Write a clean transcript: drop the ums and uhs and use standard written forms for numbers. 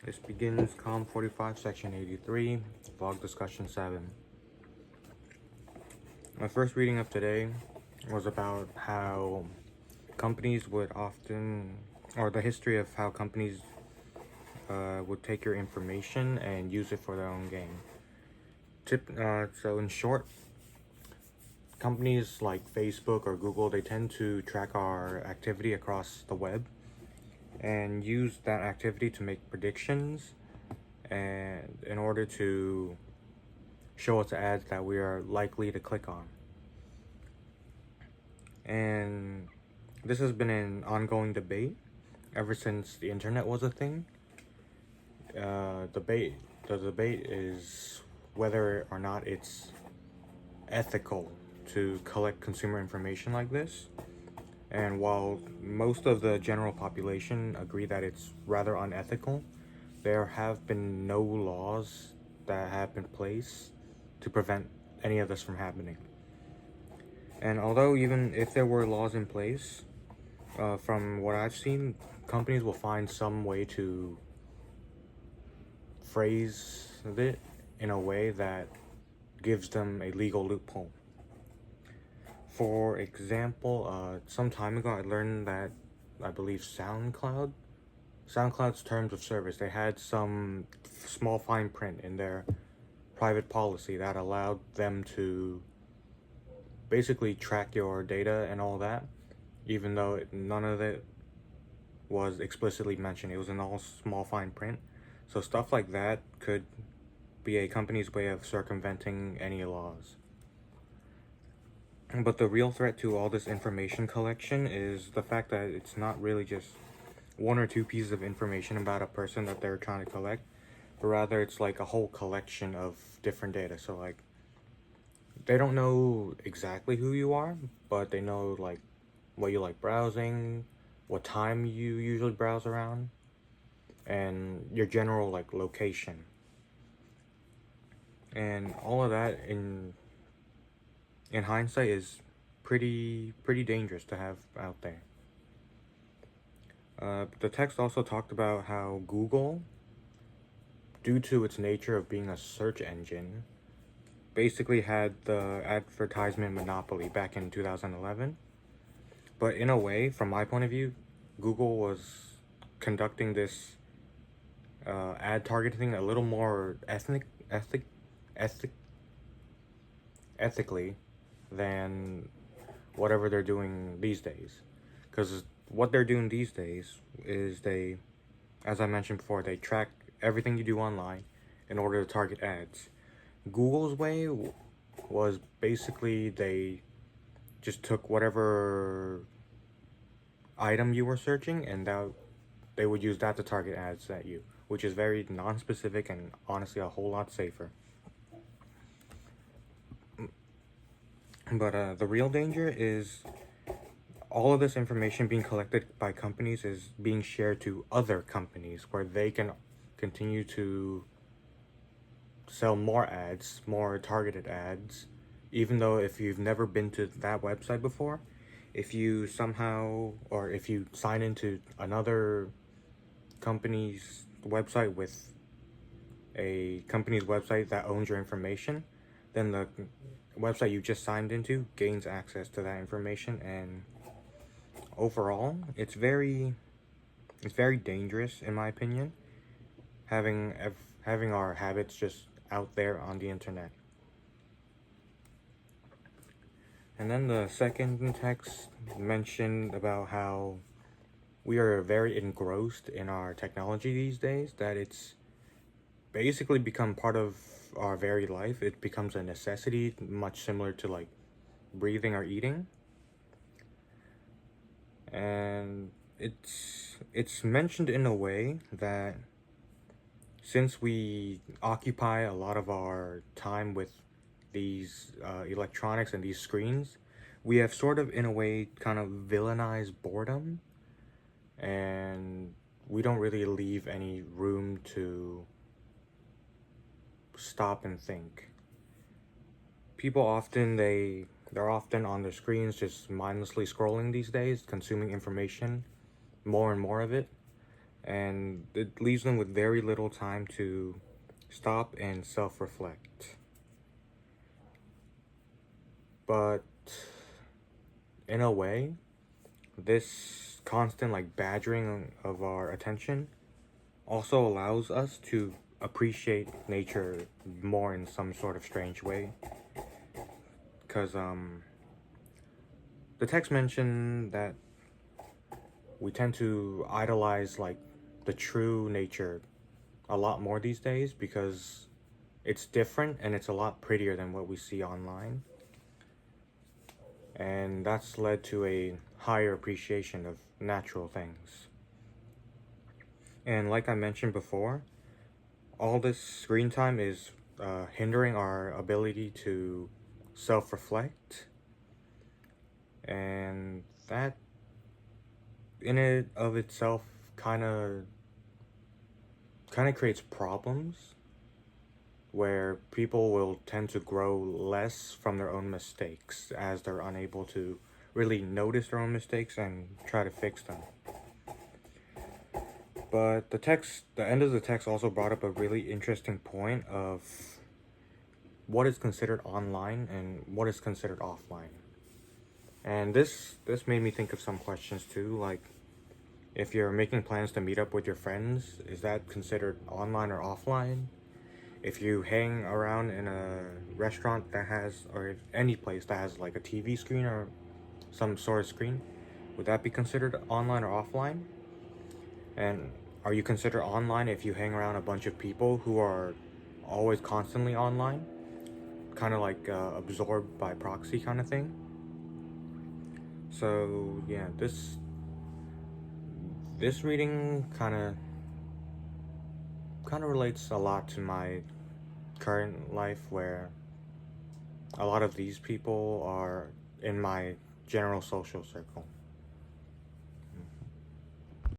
This begins COMM 45, Section 83, Vlog Discussion 7. My first reading of today was about how companies would often, or the history of how companies would take your information and use it for their own gain. So in short, companies like Facebook or Google, they tend to track our activity across the web and use that activity to make predictions and in order to show us ads that we are likely to click on. And this has been an ongoing debate ever since the internet was a thing. The debate is whether or not it's ethical to collect consumer information like this. And while most of the general population agree that it's rather unethical, there have been no laws that have been placed to prevent any of this from happening. And although even if there were laws in place, from what I've seen, companies will find some way to phrase it in a way that gives them a legal loophole. For example, some time ago I learned that I believe SoundCloud's terms of service, they had some small fine print in their private policy that allowed them to basically track your data and all that, even though none of it was explicitly mentioned. It was in all small fine print. So stuff like that could be a company's way of circumventing any laws. But the real threat to all this information collection is the fact that it's not really just one or two pieces of information about a person that they're trying to collect, but rather it's like a whole collection of different data. So like, they don't know exactly who you are, but they know like what you like browsing, what time you usually browse around, and your general like location. And all of that in hindsight is pretty dangerous to have out there. The text also talked about how Google, due to its nature of being a search engine, basically had the advertisement monopoly back in 2011. But in a way, from my point of view, Google was conducting this ad targeting a little more ethically than whatever they're doing these days. Because what they're doing these days is they, as I mentioned before, they track everything you do online in order to target ads. Google's way was basically they just took whatever item you were searching and that they would use that to target ads at you, which is very non-specific and honestly a whole lot safer. But the real danger is all of this information being collected by companies is being shared to other companies where they can continue to sell more ads, more targeted ads, even though if you've never been to that website before, if you somehow, or if you sign into another company's website with a company's website that owns your information, then the website you just signed into gains access to that information. And overall, it's very dangerous in my opinion, having our habits just out there on the internet. And then the second text mentioned about how we are very engrossed in our technology these days, that it's basically become part of our very life. It becomes a necessity, much similar to like breathing or eating. And it's mentioned in a way that since we occupy a lot of our time with these electronics and these screens, we have sort of in a way kind of villainized boredom, and we don't really leave any room to stop and think. People often, they're often on their screens just mindlessly scrolling these days, consuming information, more and more of it. and it leaves them with very little time to stop and self-reflect. But in a way, this constant like badgering of our attention also allows us to appreciate nature more in some sort of strange way. Because the text mentioned that we tend to idolize like the true nature a lot more these days because it's different and it's a lot prettier than what we see online. And that's led to a higher appreciation of natural things. And like I mentioned before, all this screen time is hindering our ability to self-reflect, and that in and of itself kind of creates problems where people will tend to grow less from their own mistakes as they're unable to really notice their own mistakes and try to fix them. But the end of the text also brought up a really interesting point of what is considered online and what is considered offline. And this made me think of some questions too, like if you're making plans to meet up with your friends, is that considered online or offline? If you hang around in a restaurant that has, or any place that has like a TV screen or some sort of screen, would that be considered online or offline? And are you considered online if you hang around a bunch of people who are always constantly online? Kind of like absorbed by proxy kind of thing? So yeah, this reading kind of relates a lot to my current life, where a lot of these people are in my general social circle.